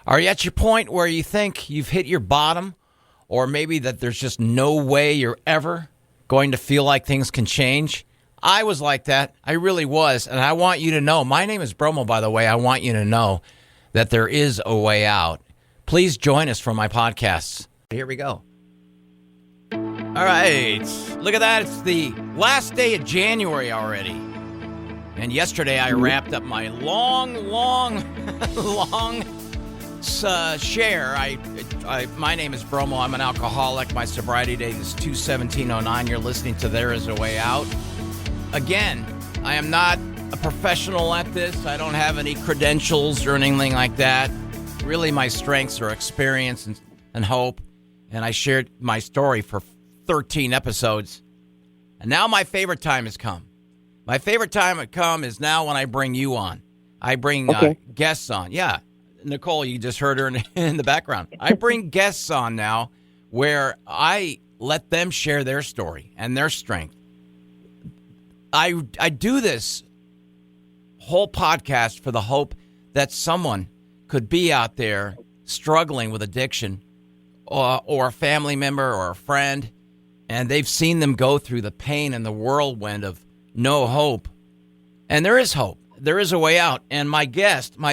Are you at your point where you think you've hit your bottom, or maybe that there's just no way you're ever going to feel like things can change? I was like that. I really was. And I want you to know, my name is Bromo, by the way. I want you to know that there is a way out. Please join us for my podcasts. Here we go. All right. Look at that. It's the last day of January already. And yesterday I wrapped up my long share. My name is Bromo. I'm an alcoholic. My sobriety date is 2/17/09. You're listening to There Is a Way Out. Again, I am not a professional at this. I don't have any credentials or anything like that. Really, my strengths are experience and hope. And I shared my story for 13 episodes. And now my favorite time has come. My favorite time has come is now when I bring you on. I bring guests on. Yeah. Nicole, you just heard her in the background. I bring guests on now where I let them share their story and their strength. I do this whole podcast for the hope that someone could be out there struggling with addiction or a family member or a friend, and they've seen them go through the pain and the whirlwind of no hope. And there is hope. There is a way out. And my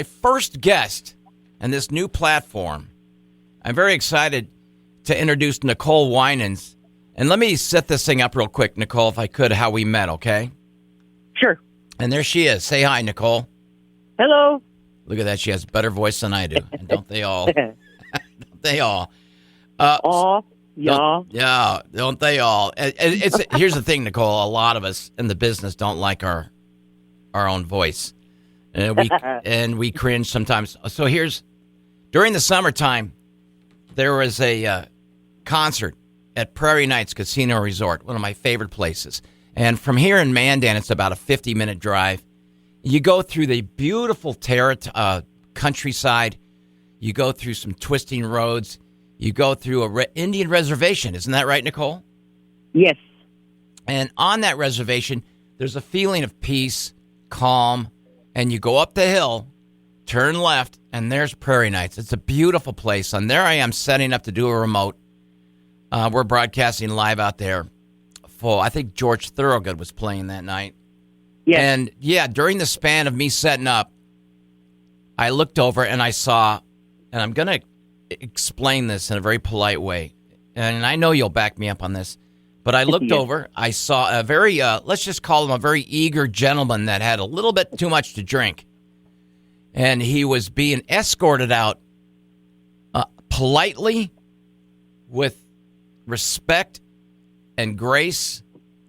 first guest on this new platform, I'm very excited to introduce Nicole Winans. And let me set this thing up real quick, Nicole, if I could, how we met, okay? Sure. And there she is. Say hi, Nicole. Hello. Look at that. She has a better voice than I do. And don't they all? Don't they all? Y'all. Yeah, don't they all? Here's the thing, Nicole. A lot of us in the business don't like our own voice. And we cringe sometimes. So during the summertime, there was a concert at Prairie Nights Casino Resort, one of my favorite places. And from here in Mandan, it's about a 50-minute drive. You go through the beautiful countryside. You go through some twisting roads. You go through a Indian reservation. Isn't that right, Nicole? Yes. And on that reservation, there's a feeling of peace, calm, and you go up the hill, turn left, and there's Prairie Nights. It's a beautiful place. And there I am setting up to do a remote. We're broadcasting live out there. I think George Thorogood was playing that night. Yes. And, yeah, during the span of me setting up, I looked over and I saw, and I'm going to explain this in a very polite way, and I know you'll back me up on this, but I looked over, I saw a very, let's just call him a very eager gentleman that had a little bit too much to drink, and he was being escorted out politely, with respect and grace,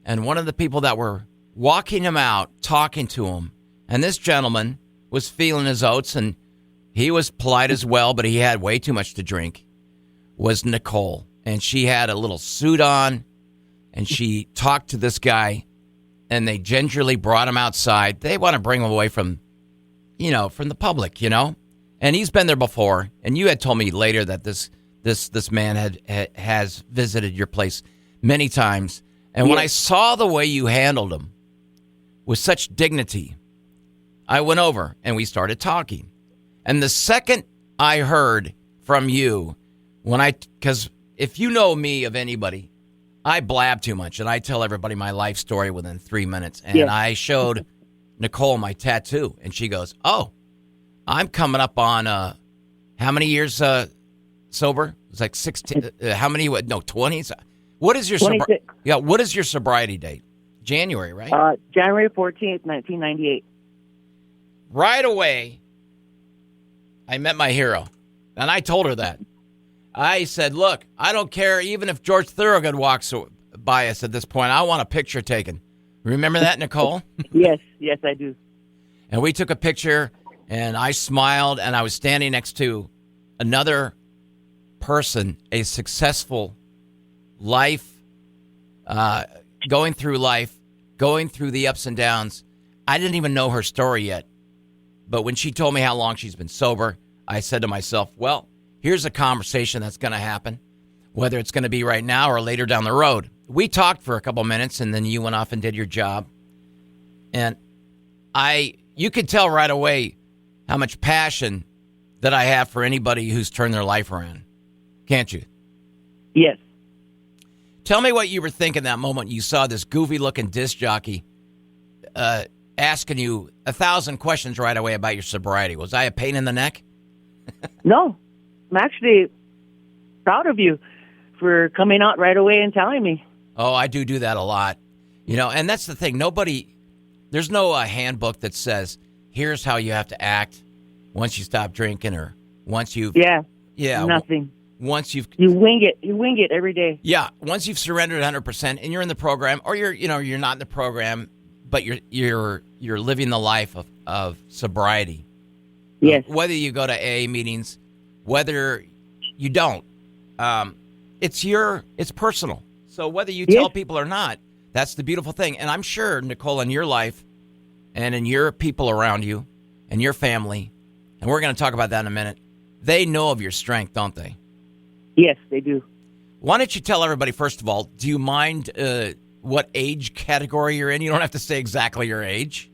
and one of the people that were walking him out, talking to him, and this gentleman was feeling his oats, and he was polite as well, but he had way too much to drink, was Nicole. And she had a little suit on, and she talked to this guy, and they gingerly brought him outside. They want to bring him away from the public, And he's been there before, and you had told me later that this man has visited your place many times. And when I saw the way you handled him with such dignity, I went over, and we started talking. And the second I heard from you, because if you know me of anybody, I blab too much, and I tell everybody my life story within 3 minutes. And I showed Nicole my tattoo, and she goes, "Oh, I'm coming up on how many years sober?" It's like 16. How many? No, 20s. What is your what is your sobriety date? January, right? January 14th, 1998. Right away, I met my hero, and I told her that. I said, look, I don't care even if George Thorogood walks by us at this point. I want a picture taken. Remember that, Nicole? Yes, I do. And we took a picture, and I smiled, and I was standing next to another person, a successful life, going through the ups and downs. I didn't even know her story yet. But when she told me how long she's been sober, I said to myself, well, here's a conversation that's going to happen, whether it's going to be right now or later down the road. We talked for a couple minutes, and then you went off and did your job. And you could tell right away how much passion that I have for anybody who's turned their life around. Can't you? Yes. Tell me what you were thinking that moment you saw this goofy-looking disc jockey asking you 1,000 questions right away about your sobriety. Was I a pain in the neck? No. I'm actually proud of you for coming out right away and telling me. Oh, I do that a lot. And that's the thing. There's no handbook that says, here's how you have to act once you stop drinking or once you've... Yeah. Nothing. Once you've... You wing it. You wing it every day. Yeah. Once you've surrendered 100% and you're in the program, or you're not in the program, but you're living the life of sobriety. Yes. Whether you go to AA meetings, whether you don't, it's personal. So whether you tell people or not, that's the beautiful thing. And I'm sure, Nicole, in your life and in your people around you and your family, and we're going to talk about that in a minute, they know of your strength, don't they? Yes, they do. Why don't you tell everybody, first of all, do you mind what age category you're in? You don't have to say exactly your age.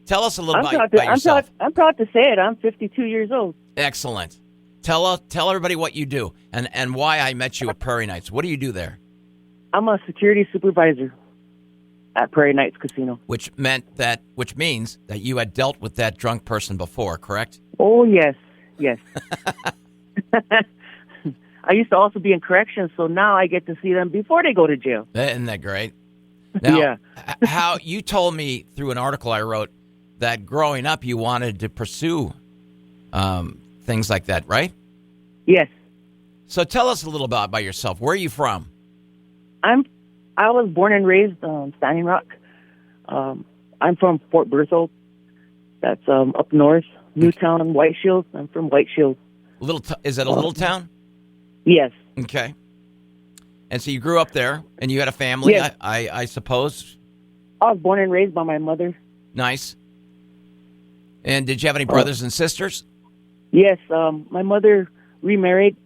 Tell us a little about yourself. I'm proud to say it. I'm 52 years old. Excellent. Tell everybody what you do and why I met you at Prairie Nights. What do you do there? I'm a security supervisor at Prairie Nights Casino. Which means that you had dealt with that drunk person before, correct? Oh, yes. I used to also be in corrections, so now I get to see them before they go to jail. Isn't that great? Now, yeah. How you told me through an article I wrote that growing up you wanted to pursue things like that, right? Yes. So tell us a little about yourself. Where are you from? I was born and raised Standing Rock. I'm from Fort Berthold. That's up north. Newtown, White Shield. I'm from White Shield. Is it a little town? Yes. Okay. And so you grew up there, and you had a family, yes. I suppose? I was born and raised by my mother. Nice. And did you have any brothers and sisters? Yes. My mother remarried,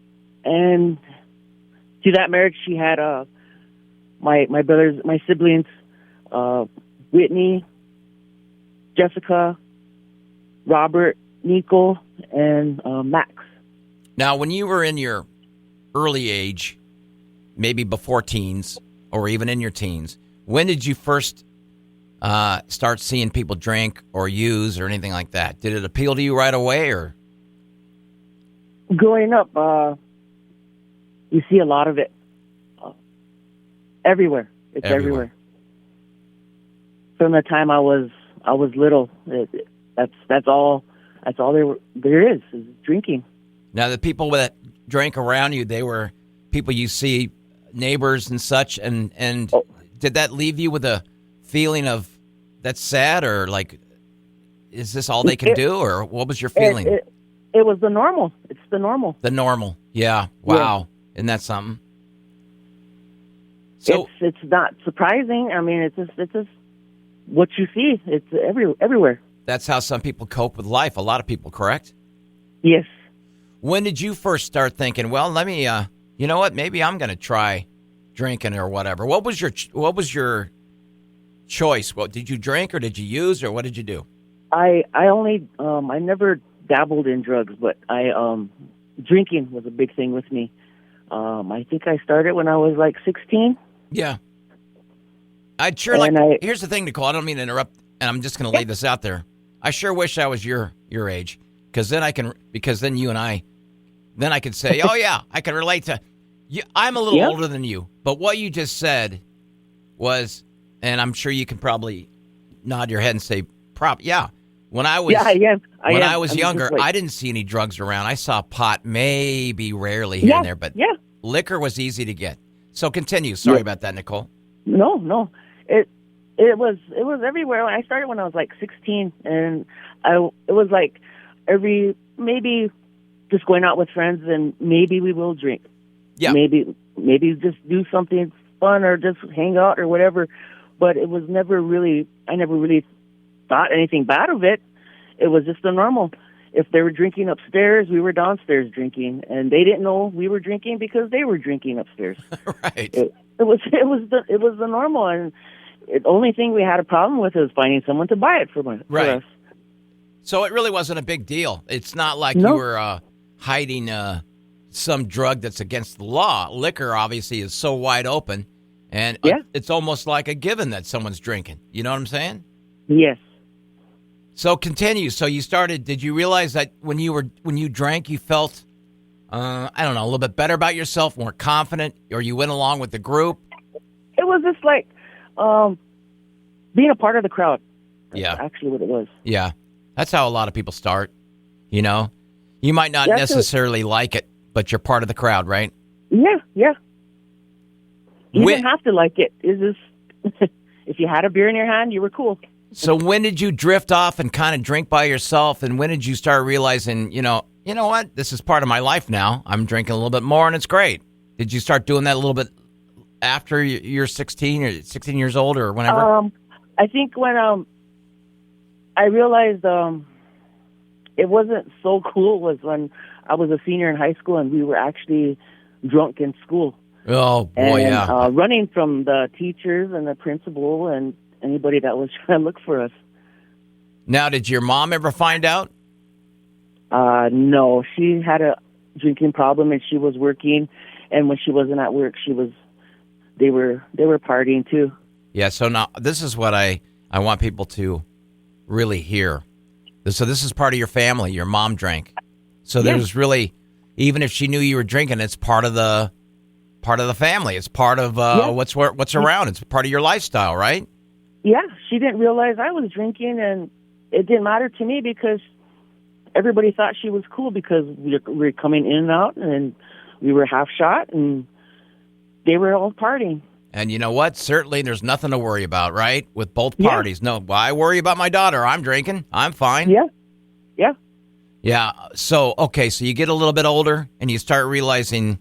and to that marriage, she had my brothers, my siblings, Whitney, Jessica, Robert, Nicole, and Max. Now, when you were in your early age, maybe before teens or even in your teens, when did you first start seeing people drink or use or anything like that? Did it appeal to you right away? Or growing up, you see a lot of it everywhere. It's everywhere. From the time I was little, that's all there is drinking. Now, the people that drank around you, they were people you see, neighbors and such, and did that leave you with a feeling of that's sad, or like, is this all they can do, or what was your feeling? It was the normal. It's the normal. The normal, yeah. Wow, yeah. Isn't that something? So it's not surprising. I mean, it's just what you see. It's everywhere. That's how some people cope with life. A lot of people, correct? Yes. When did you first start thinking, well, let me, you know what, maybe I'm going to try drinking or whatever? What was your choice? What did you drink or did you use or what did you do? I never dabbled in drugs, but drinking was a big thing with me. I think I started when I was like 16. Yeah. Here's the thing, Nicole, I don't mean to interrupt, and I'm just going to lay this out there. I sure wish I was your age, because then you and I could say, oh yeah, I can relate to you. I'm a little older than you, but what you just said was, and I'm sure you can probably nod your head and say, yeah. When I was I was younger, I didn't see any drugs around. I saw pot maybe rarely here and there, but liquor was easy to get. So continue. Sorry about that, Nicole. No. It was everywhere. I started when I was like 16, and it was like maybe just going out with friends, and maybe we will drink. Yeah. Maybe just do something fun or just hang out or whatever. But it was never really. I never really thought anything bad of it. It was just the normal. If they were drinking upstairs, we were downstairs drinking, and they didn't know we were drinking because they were drinking upstairs. Right. It was the normal, and the only thing we had a problem with is finding someone to buy it for us. So it really wasn't a big deal. It's not like you were hiding some drug that's against the law. Liquor, obviously, is so wide open, and it's almost like a given that someone's drinking. You know what I'm saying? Yes. So continue. So you started. Did you realize that when you drank, you felt, I don't know, a little bit better about yourself, more confident, or you went along with the group? It was just like being a part of the crowd. That's actually what it was. Yeah. That's how a lot of people start. You know, you might not necessarily like it, but you're part of the crowd, right? Yeah. You didn't have to like it. It's just if you had a beer in your hand, you were cool. So when did you drift off and kind of drink by yourself? And when did you start realizing, you know what? This is part of my life now. I'm drinking a little bit more, and it's great. Did you start doing that a little bit after you're 16 or 16 years old or whenever? I think when I realized it wasn't so cool was when I was a senior in high school and we were actually drunk in school. Oh, boy, and, running from the teachers and the principal and anybody that was trying to look for us. Now, did your mom ever find out? No, she had a drinking problem and she was working. And when she wasn't at work, they were partying too. Yeah. So now this is what I want people to really hear. So this is part of your family. Your mom drank. So there's really, even if she knew you were drinking, it's part of the family. It's part of what's around. It's part of your lifestyle, right? Yeah, she didn't realize I was drinking, and it didn't matter to me because everybody thought she was cool because we were coming in and out, and we were half shot, and they were all partying. And you know what? Certainly there's nothing to worry about, right? With both parties. Yeah. No, why worry about my daughter? I'm drinking. I'm fine. Yeah. Yeah. So, okay, so you get a little bit older, and you start realizing,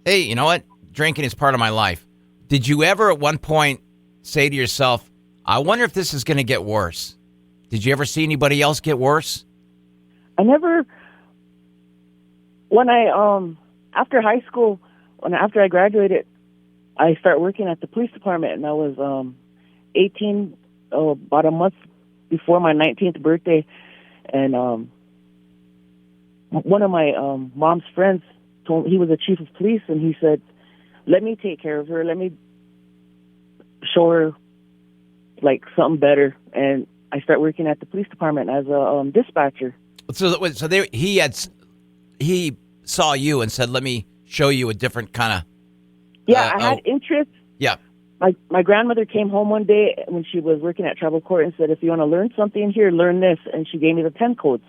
hey, you know what? Drinking is part of my life. Did you ever at one point say to yourself, I wonder if this is going to get worse? Did you ever see anybody else get worse? I never. When after high school, after I graduated, I started working at the police department, and I was 18, about a month before my 19th birthday, and one of my mom's friends told me, he was a chief of police, and he said, let me take care of her, let me show her like something better. And I started working at the police department as a dispatcher. He saw you and said, let me show you a different kind of... I had interest. Yeah. My grandmother came home one day when she was working at travel court and said, if you want to learn something here, learn this. And she gave me the 10 codes.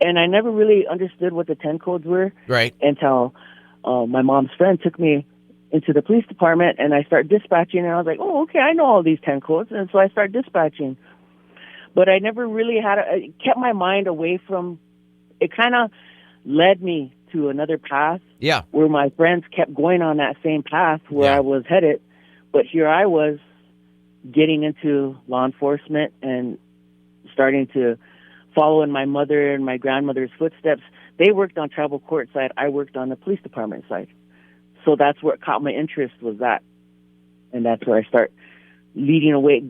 And I never really understood what the 10 codes were. Right. Until my mom's friend took me into the police department, and I started dispatching, and I was like, oh, okay, I know all these 10 codes. And so I started dispatching. But I never really it kept my mind away from, it kind of led me to another path. Yeah. Where my friends kept going on that same path where I was headed. But here I was getting into law enforcement and starting to follow in my mother and my grandmother's footsteps. They worked on travel court side. I worked on the police department side. So that's what caught my interest, was that. And that's where I start leading away,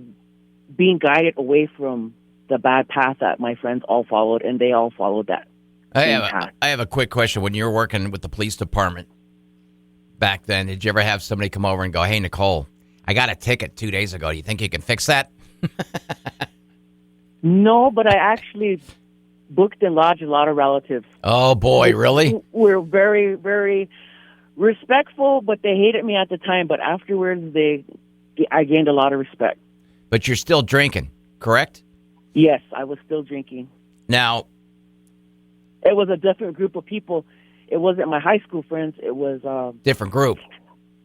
being guided away from the bad path that my friends all followed, and they all followed that. I have a quick question. When you were working with the police department back then, did you ever have somebody come over and go, hey, Nicole, I got a ticket 2 days ago. Do you think you can fix that? No, but I actually booked and lodged a lot of relatives. Oh, boy, really? We're very, very respectful, but they hated me at the time. But afterwards, I gained a lot of respect. But you're still drinking, correct? Yes, I was still drinking. Now, it was a different group of people. It wasn't my high school friends. It was... different group.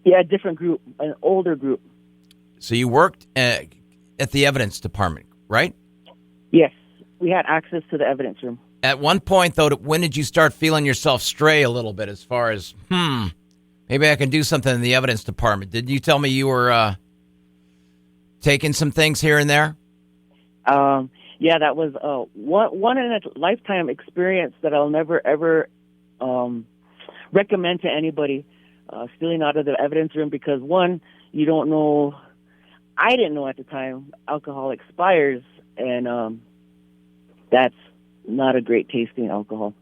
Yeah, a different group, an older group. So you worked at the evidence department, right? Yes, we had access to the evidence room. At one point, though, when did you start feeling yourself stray a little bit as far as, maybe I can do something in the evidence department? Did you tell me you were taking some things here and there? Yeah, that was one in a lifetime experience that I'll never, ever recommend to anybody, stealing out of the evidence room, because, one, you don't know, I didn't know at the time, alcohol expires, and that's not a great tasting alcohol.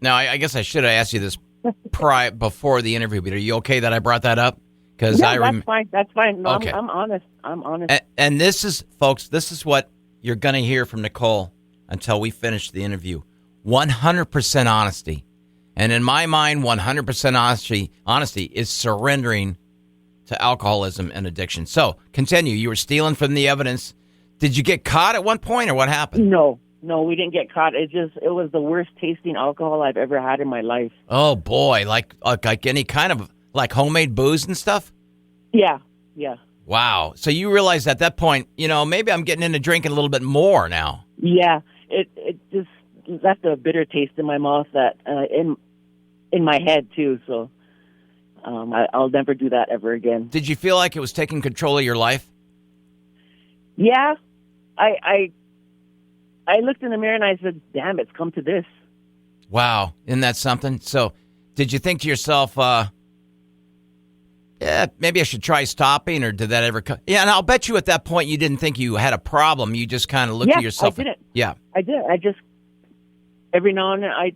Now, I guess I should have asked you this before the interview, but are you okay that I brought that up? Because that's fine. That's fine. No, okay. I'm honest. I'm honest. And this is, folks, this is what you're going to hear from Nicole until we finish the interview. 100% honesty. And in my mind, 100% honesty is surrendering to alcoholism and addiction. So, continue. You were stealing from the evidence. Did you get caught at one point, or what happened? No, we didn't get caught. It was the worst tasting alcohol I've ever had in my life. Oh, boy. Like any kind of, like homemade booze and stuff? Yeah. Wow. So you realized at that point, maybe I'm getting into drinking a little bit more now. Yeah. It just left a bitter taste in my mouth that in my head too. So I'll never do that ever again. Did you feel like it was taking control of your life? Yeah. I looked in the mirror and I said, "Damn, it's come to this." Wow. Isn't that something? So did you think to yourself, maybe I should try stopping, or did that ever come? Yeah, and I'll bet you at that point you didn't think you had a problem. You just kind of looked at yourself. I didn't. Yeah. I did. I just, every now and then, I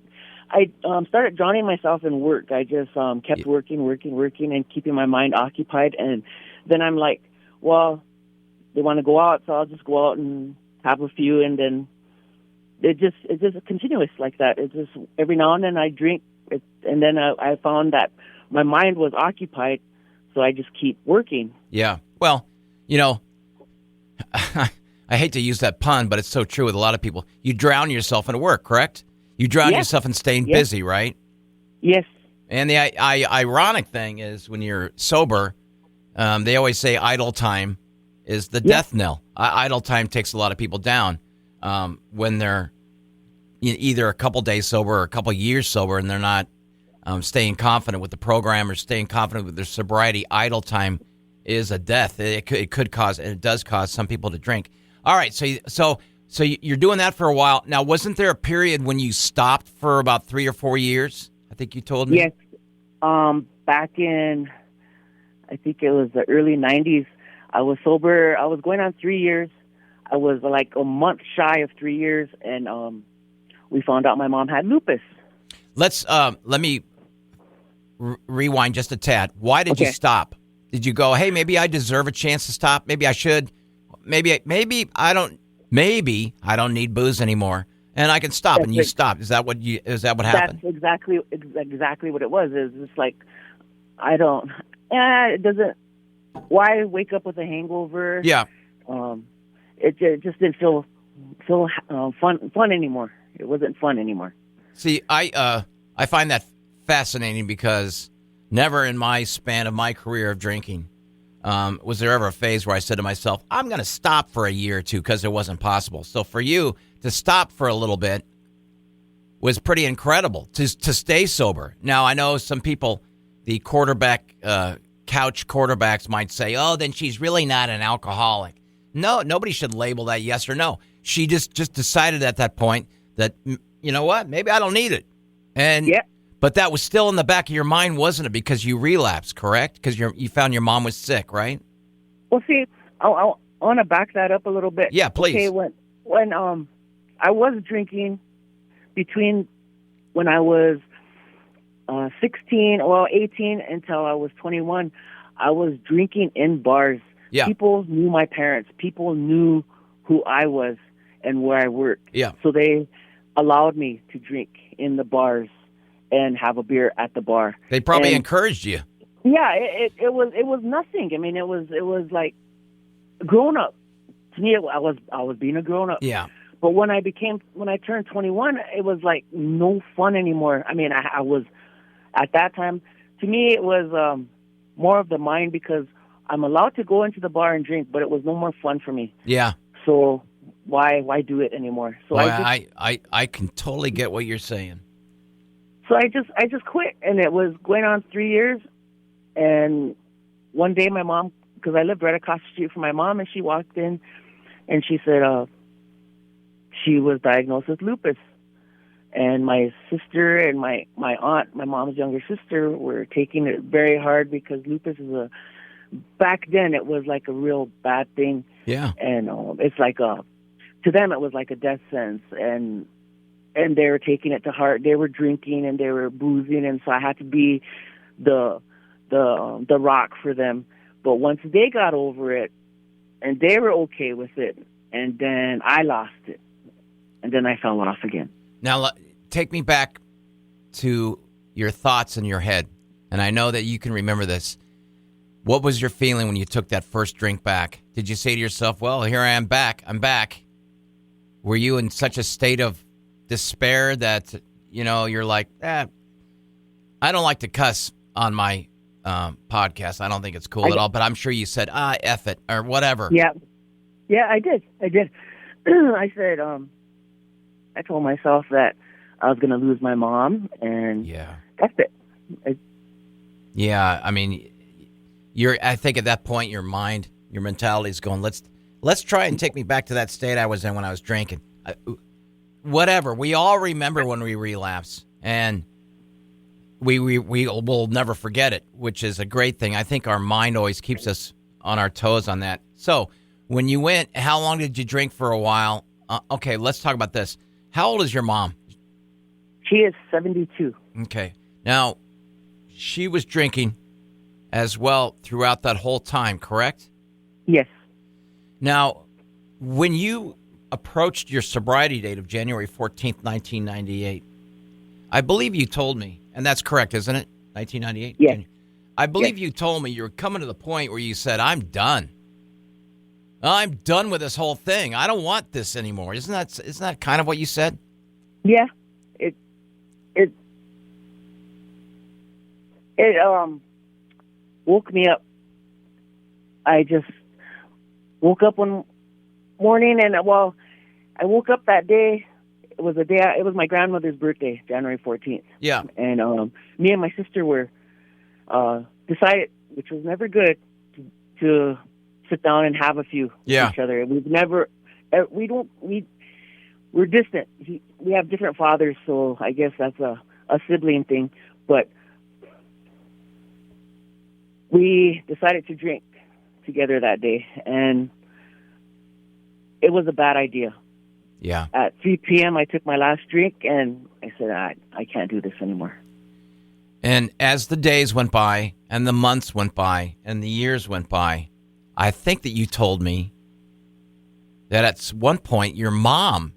started drowning myself in work. I just kept working, and keeping my mind occupied. And then I'm like, well, they want to go out, so I'll just go out and have a few, and then it's just continuous like that. It's just every now and then I drink, and then I found that my mind was occupied, so I just keep working. Yeah. Well, I hate to use that pun, but it's so true with a lot of people. You drown yourself in work, correct? You drown yourself in staying busy, right? Yes. And the ironic thing is when you're sober, they always say idle time is the death knell. Idle time takes a lot of people down when they're either a couple days sober or a couple years sober, and they're not staying confident with the program or staying confident with their sobriety. Idle time is a death. It could cause, and it does cause some people to drink. All right, so you're doing that for a while. Now, wasn't there a period when you stopped for about 3 or 4 years? I think you told me. Yes. Back in, I think it was the early 90s, I was sober. I was going on 3 years. I was like a month shy of 3 years, and we found out my mom had lupus. Let me rewind just a tad. Why did you stop? Did you go, hey, maybe I deserve a chance to stop? Maybe I should. Maybe I don't. Maybe I don't need booze anymore, and I can stop. And you stopped. Is that what happened? That's exactly what it was. It's just like I don't. It doesn't. Why wake up with a hangover? Yeah. It just didn't feel fun anymore. It wasn't fun anymore. See, I find that fascinating because never in my span of my career of drinking was there ever a phase where I said to myself, I'm going to stop for a year or two, because it wasn't possible. So for you to stop for a little bit was pretty incredible, to stay sober. Now, I know some people, the couch quarterbacks might say, oh, then she's really not an alcoholic. No, nobody should label that yes or no. She just decided at that point that, you know what, maybe I don't need it. And but that was still in the back of your mind, wasn't it? Because you relapsed, correct? Because you found your mom was sick, right? Well, see, I want to back that up a little bit. Yeah, please. Okay, when I was drinking between when I was 18 until I was 21, I was drinking in bars. Yeah. People knew my parents. People knew who I was and where I worked. Yeah. So they allowed me to drink in the bars and have a beer at the bar. They probably encouraged you. Yeah, it was nothing. I mean, it was like grown up. To me, I was being a grown up. Yeah. But when I turned 21, it was like no fun anymore. I mean, I was at that time. To me, it was more of the mind, because I'm allowed to go into the bar and drink, but it was no more fun for me. Yeah. So why do it anymore? So I can totally get what you're saying. So I just quit, and it was going on 3 years. And one day my mom, because I lived right across the street from my mom, and she walked in and she said she was diagnosed with lupus. And my sister and my aunt, my mom's younger sister, were taking it very hard, because lupus is back then it was like a real bad thing. Yeah. And it's like to them it was like a death sentence. And and they were taking it to heart. They were drinking and they were boozing, and so I had to be the rock for them. But once they got over it and they were okay with it, and then I lost it, and then I fell off again. Now, take me back to your thoughts in your head, and I know that you can remember this. What was your feeling when you took that first drink back? Did you say to yourself, well, here I am back, I'm back? Were you in such a state of despair that, you're like, I don't like to cuss on my podcast. I don't think it's cool at all, but I'm sure you said, F it, or whatever. Yeah, I did. I said, I told myself that I was going to lose my mom, and that's it. Yeah, I mean, I think at that point, your mind, your mentality is going, let's try and take me back to that state I was in when I was drinking. Whatever. We all remember when we relapse, and we will never forget it, which is a great thing. I think our mind always keeps us on our toes on that. So when you went, how long did you drink for a while? Okay, let's talk about this. How old is your mom? She is 72. Okay. Now, she was drinking as well throughout that whole time, correct? Yes. Now, when you approached your sobriety date of January 14th, 1998, I believe you told me, and that's correct, isn't it? 1998? Yes. I believe you told me you were coming to the point where you said, I'm done. I'm done with this whole thing. I don't want this anymore. Isn't that kind of what you said? Yeah. It woke me up. I just woke up one morning, and I woke up that day. It was my grandmother's birthday, January 14th. Yeah. And me and my sister were decided, which was never good, to sit down and have a few with each other. We're distant. We have different fathers, so I guess that's a sibling thing. But we decided to drink together that day, and it was a bad idea. Yeah. At 3 p.m., I took my last drink, and I said, I can't do this anymore. And as the days went by, and the months went by, and the years went by, I think that you told me that at one point your mom,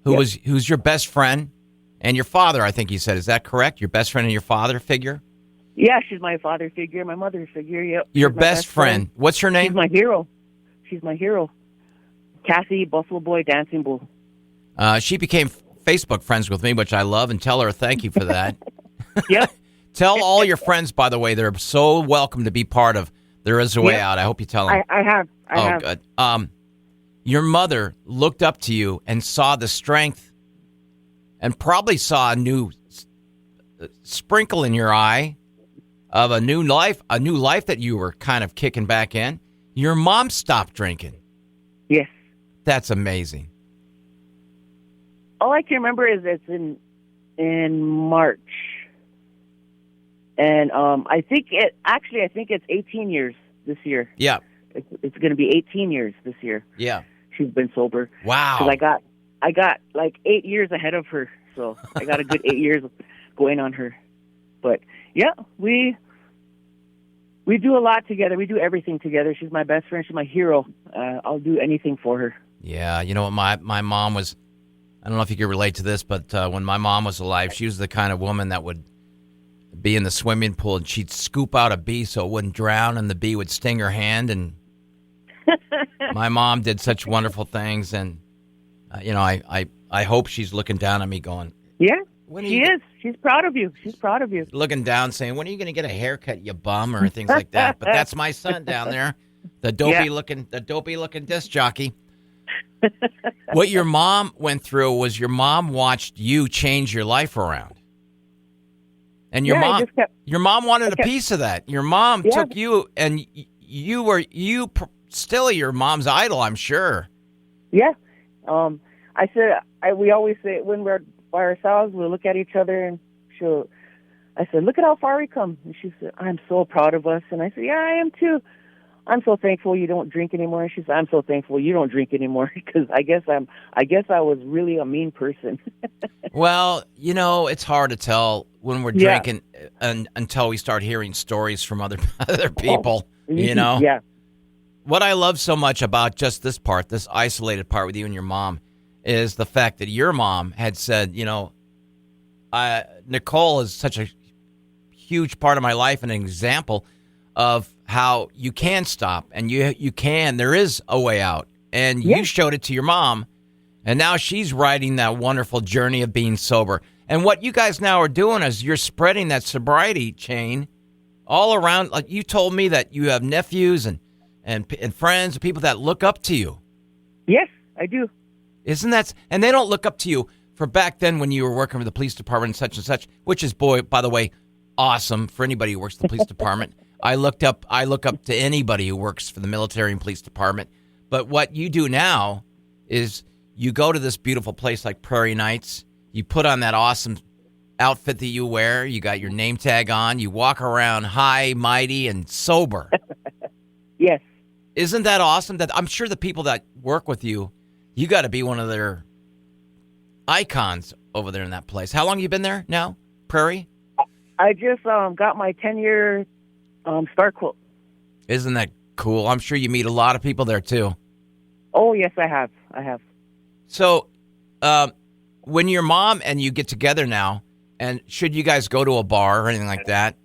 who's your best friend, and your father, I think you said, is that correct? Your best friend and your father figure? Yeah, she's my father figure, my mother figure, yep. Your best friend. What's her name? She's my hero. Cassie, Buffalo Boy, Dancing Bull. She became Facebook friends with me, which I love, and tell her thank you for that. Yep. Tell all your friends, by the way, they're so welcome to be part of There Is a Way Out. I hope you tell them. I have. I have. Good. Your mother looked up to you and saw the strength and probably saw a new sprinkle in your eye of a new life that you were kind of kicking back in. Your mom stopped drinking. Yes. That's amazing. All I can remember is it's in March. And I think it's 18 years this year. Yeah. It's going to be 18 years this year. Yeah. She's been sober. Wow. Because I got like 8 years ahead of her. So I got a good 8 years going on her. But yeah, we do a lot together. We do everything together. She's my best friend. She's my hero. I'll do anything for her. Yeah. You know what? My mom was, I don't know if you could relate to this, but when my mom was alive, she was the kind of woman that would be in the swimming pool and she'd scoop out a bee so it wouldn't drown and the bee would sting her hand. And my mom did such wonderful things. And, I hope she's looking down at me going, yeah, she is. She's proud of you. She's proud of you. Looking down saying, when are you going to get a haircut, you bum, or things like that. But that's my son down there, the dopey looking disc jockey. What your mom went through was your mom watched you change your life around. And your mom wanted a piece of that. Your mom took you, and you still your mom's idol, I'm sure. Yeah. We always say when we're by ourselves, we'll look at each other and I said, look at how far we come. And she said, I'm so proud of us. And I said, yeah, I am too. I'm so thankful you don't drink anymore. And she said, I'm so thankful you don't drink anymore because I guess I was really a mean person. Well, it's hard to tell when we're Yeah. drinking until we start hearing stories from other other Oh, people. You know yeah. what I love so much about just this part, this isolated part with you and your mom, is the fact that your mom had said, Nicole is such a huge part of my life and an example of how you can stop and you can. There is a way out, and Yeah. you showed it to your mom. And now she's riding that wonderful journey of being sober. And what you guys now are doing is you're spreading that sobriety chain all around. Like you told me that you have nephews and friends, people that look up to you. Yes, I do. Isn't that? And they don't look up to you for back then when you were working for the police department and such, which is, by the way, awesome for anybody who works for the police department. I look up to anybody who works for the military and police department. But what you do now is you go to this beautiful place like Prairie Nights. You put on that awesome outfit that you wear. You got your name tag on. You walk around high, mighty, and sober. Yes. Isn't that awesome? That I'm sure the people that work with you, you got to be one of their icons over there in that place. How long have you been there now, Prairie? I just got my 10-year star quote. Isn't that cool? I'm sure you meet a lot of people there too. Oh, yes, I have. So, when your mom and you get together now, and should you guys go to a bar or anything like that,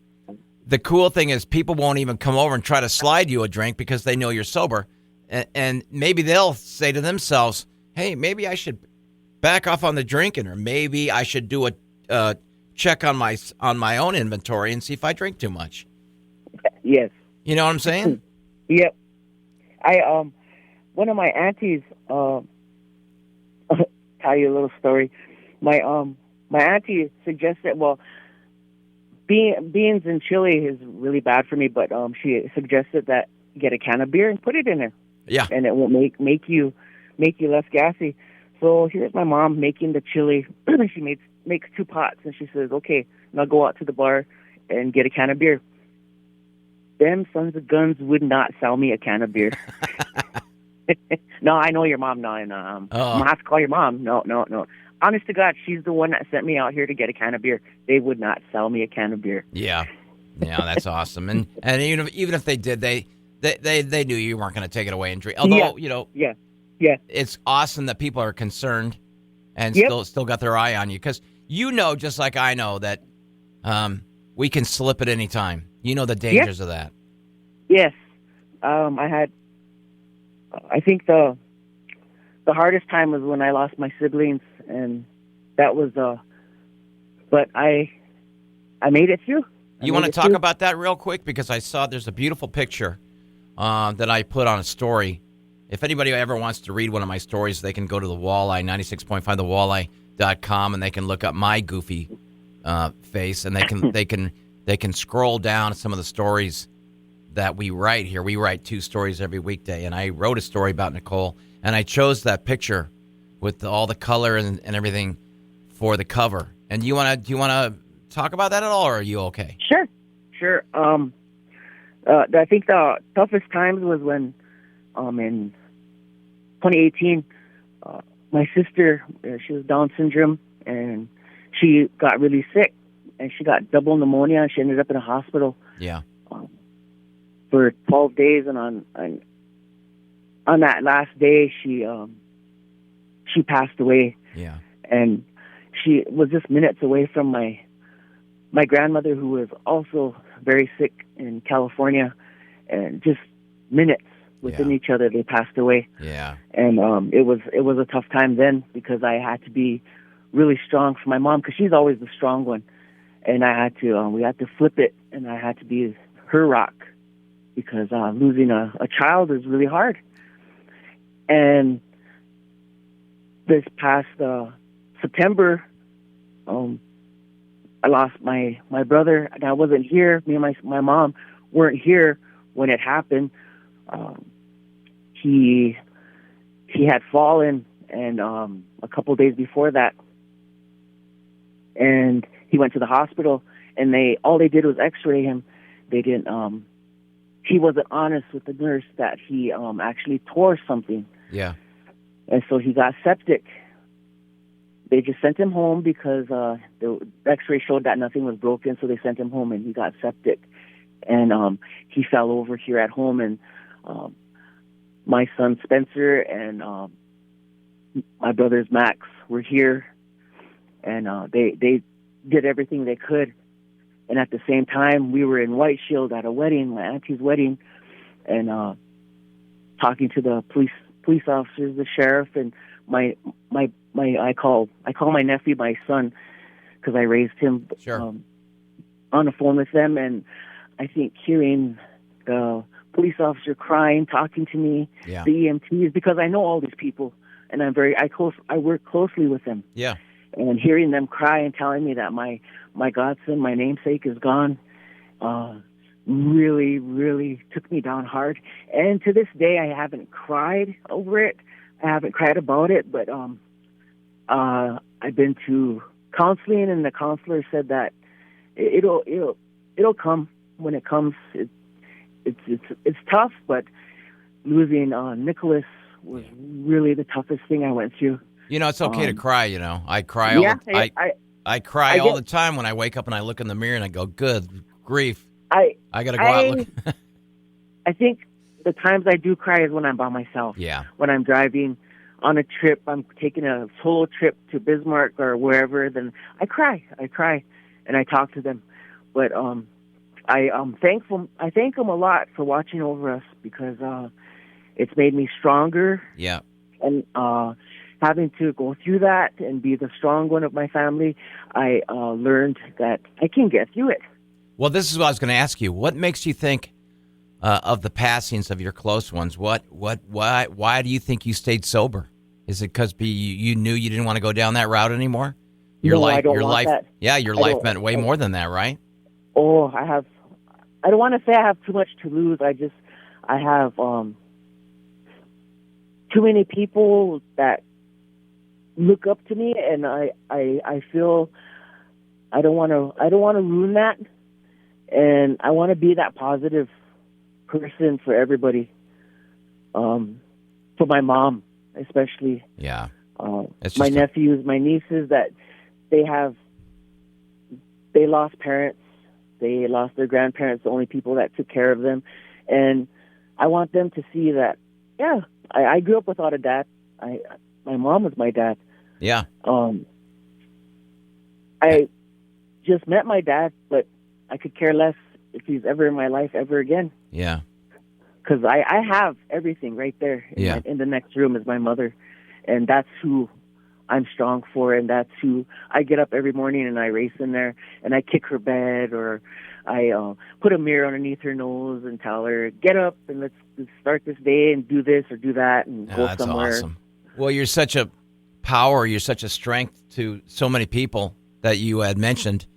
the cool thing is people won't even come over and try to slide you a drink because they know you're sober. And maybe they'll say to themselves, hey, maybe I should back off on the drinking, or maybe I should do a check on my own inventory and see if I drink too much. Yes. You know what I'm saying? Yep. One of my aunties, tell you a little story. My auntie suggested, beans and chili is really bad for me, but she suggested that you get a can of beer and put it in there. Yeah. And it won't make you less gassy. So here's my mom making the chili. She makes 2 pots, and she says, okay, now go out to the bar and get a can of beer. Them sons of guns would not sell me a can of beer. No, I know your mom. No, I'm gonna have to call your mom. No. Honest to God, she's the one that sent me out here to get a can of beer. They would not sell me a can of beer. Yeah, that's awesome. And even if they did, they knew you weren't going to take it away and drink. Although yeah, it's awesome that people are concerned and Yep. still got their eye on you, because just like I know that we can slip at any time. You know the dangers of that. Yes, I think the hardest time was when I lost my siblings, and that was but I made it through. You want to talk about that real quick? Because I saw there's a beautiful picture that I put on a story. If anybody ever wants to read one of my stories, they can go to the Walleye, 96.5thewalleye.com, and they can look up my goofy face, and they can scroll down some of the stories that we write here. We write 2 stories every weekday, and I wrote a story about Nicole, and I chose that picture with all the color and everything for the cover. And do you want to talk about that at all, or are you okay? Sure. I think the toughest times was when in 2018 my sister, she was Down syndrome, and she got really sick, and she got double pneumonia, and she ended up in a hospital. Yeah. For 12 days, and on that last day, she passed away. Yeah. And she was just minutes away from my grandmother, who was also very sick in California, and just minutes within each other, they passed away. Yeah. And it was a tough time then, because I had to be really strong for my mom, because she's always the strong one, and we had to flip it, and I had to be her rock, because losing a child is really hard. And this past September, I lost my brother, and I wasn't here. Me and my mom weren't here when it happened. He had fallen, and a couple of days before that, and he went to the hospital, and all they did was X-ray him. They didn't he wasn't honest with the nurse that he actually tore something. Yeah. And so he got septic. They just sent him home because the x-ray showed that nothing was broken, so they sent him home, and he got septic. And he fell over here at home, and my son Spencer and my brothers Max were here, and they did everything they could. And at the same time, we were in White Shield at a wedding, my auntie's wedding, and talking to the police officers, the sheriff, and my I call my nephew my son because I raised him. Sure. On the phone with them, and I think hearing the police officer crying, talking to me, Yeah. the EMTs, because I know all these people, and I work closely with them. Yeah. And hearing them cry and telling me that my godson, my namesake, is gone, really, really took me down hard. And to this day, I haven't cried over it. I haven't cried about it, but I've been to counseling, and the counselor said that it'll come when it comes. It's tough, but losing Nicholas was really the toughest thing I went through. You know, it's okay to cry. You know, I cry. I cry all the time when I wake up and I look in the mirror and I go, "Good grief, I got to go out." Look. I think the times I do cry is when I'm by myself. Yeah. When I'm driving on a trip, I'm taking a solo trip to Bismarck or wherever, then I cry, and I talk to them. But I'm thankful. I thank them a lot for watching over us because it's made me stronger. Yeah. And having to go through that and be the strong one of my family, I learned that I can get through it. Well, this is what I was going to ask you. What makes you think of the passings of your close ones? Why do you think you stayed sober? Is it because you knew you didn't want to go down that route anymore? Your life, that. Yeah, your life meant way more than that, right? Oh, I don't want to say I have too much to lose. I have too many people that look up to me, and I feel I don't want to ruin that, and I want to be that positive person for everybody. For my mom, especially. Yeah. My nephews, my nieces, that they lost parents. They lost their grandparents, the only people that took care of them. And I want them to see that, yeah, I grew up without a dad. My mom was my dad. Yeah. I just met my dad, but I could care less if he's ever in my life ever again. Yeah. Because I have everything right there. In the next room is my mother. And that's who I'm strong for, and that's who I get up every morning and I race in there and I kick her bed, or I put a mirror underneath her nose and tell her, get up and let's start this day and do this or do that and go that's somewhere. Awesome. Well, you're such a power, you're such a strength to so many people that you had mentioned.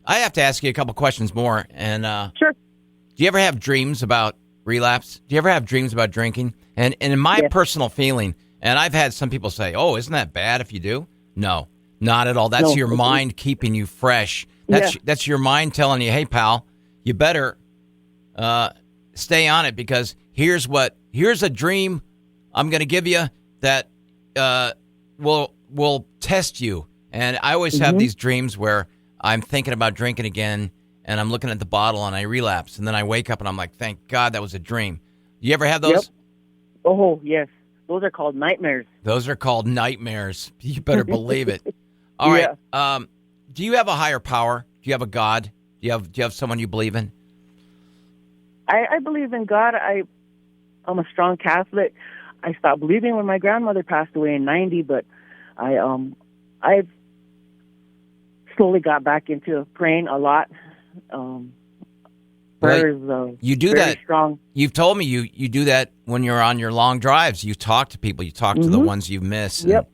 I have to ask you a couple questions more. And Sure. Do you ever have dreams about relapse? Do you ever have dreams about drinking? And in my personal feeling, and I've had some people say, oh, isn't that bad if you do? No, not at all. That's your mind keeping you fresh. That's your mind telling you, hey, pal, you better stay on it, because here's a dream I'm going to give you that will test you. And I always have these dreams where I'm thinking about drinking again, and I'm looking at the bottle and I relapse, and then I wake up and I'm like, thank God that was a dream. You ever have those? Yep. Oh, yes. Those are called nightmares. Those are called nightmares. You better believe it. All right. Do you have a higher power? Do you have a God? Do you have someone you believe in? I believe in God. I'm a strong Catholic. I stopped believing when my grandmother passed away in 90, but I've slowly got back into praying a lot. You do that. Strong. You've told me you do that when you're on your long drives. You talk to people. You talk to the ones you miss. Yep.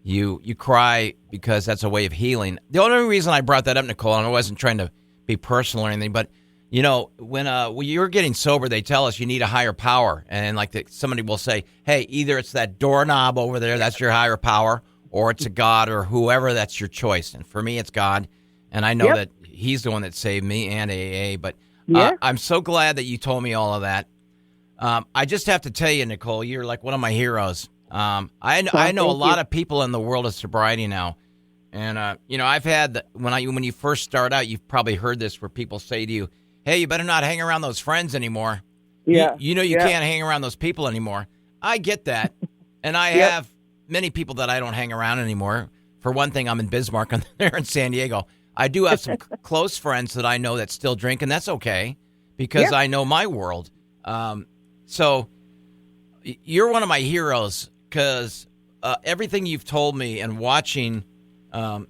You cry because that's a way of healing. The only reason I brought that up, Nicole, and I wasn't trying to be personal or anything, but you know, when you're getting sober, they tell us you need a higher power, and somebody will say, "Hey, either it's that doorknob over there, that's your higher power, or it's a God or whoever. That's your choice." And for me, it's God, and I know that He's the one that saved me and AA. But Yeah. I'm so glad that you told me all of that. I just have to tell you, Nicole, you're like one of my heroes. I know a lot of people in the world of sobriety now. And, I've had, when you first start out, you've probably heard this where people say to you, hey, you better not hang around those friends anymore. Yeah. You can't hang around those people anymore. I get that. And I have many people that I don't hang around anymore. For one thing, I'm in Bismarck and they're in San Diego. I do have some close friends that I know that still drink, and that's okay because I know my world. So you're one of my heroes because everything you've told me and watching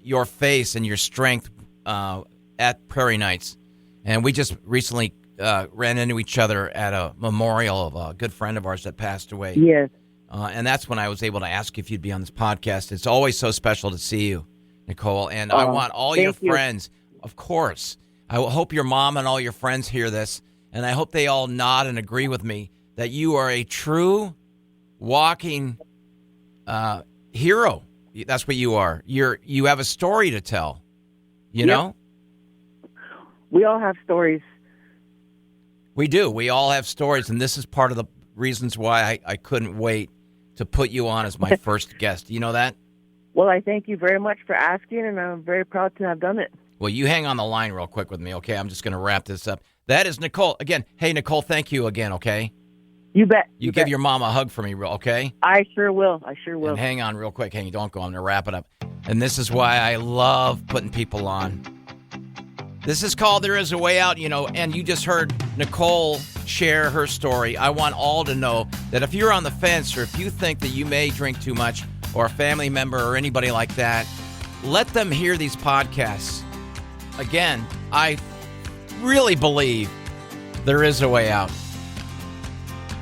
your face and your strength at Prairie Nights. And we just recently ran into each other at a memorial of a good friend of ours that passed away. Yes. And that's when I was able to ask if you'd be on this podcast. It's always so special to see you, Nicole. And I want all your friends, of course. I hope your mom and all your friends hear this. And I hope they all nod and agree with me that you are a true walking hero. That's what you are. You have a story to tell, you know? We all have stories. We do. We all have stories. And this is part of the reasons why I couldn't wait to put you on as my first guest. You know that? Well, I thank you very much for asking, and I'm very proud to have done it. Well, you hang on the line real quick with me, okay? I'm just going to wrap this up. That is Nicole. Again, hey, Nicole, thank you again, okay? You bet. You give your mom a hug for me, okay? I sure will. And hang on real quick. Don't go. I'm going to wrap it up. And this is why I love putting people on. This is called There Is a Way Out, and you just heard Nicole share her story. I want all to know that if you're on the fence or if you think that you may drink too much or a family member or anybody like that, let them hear these podcasts. Again, I really believe there is a way out.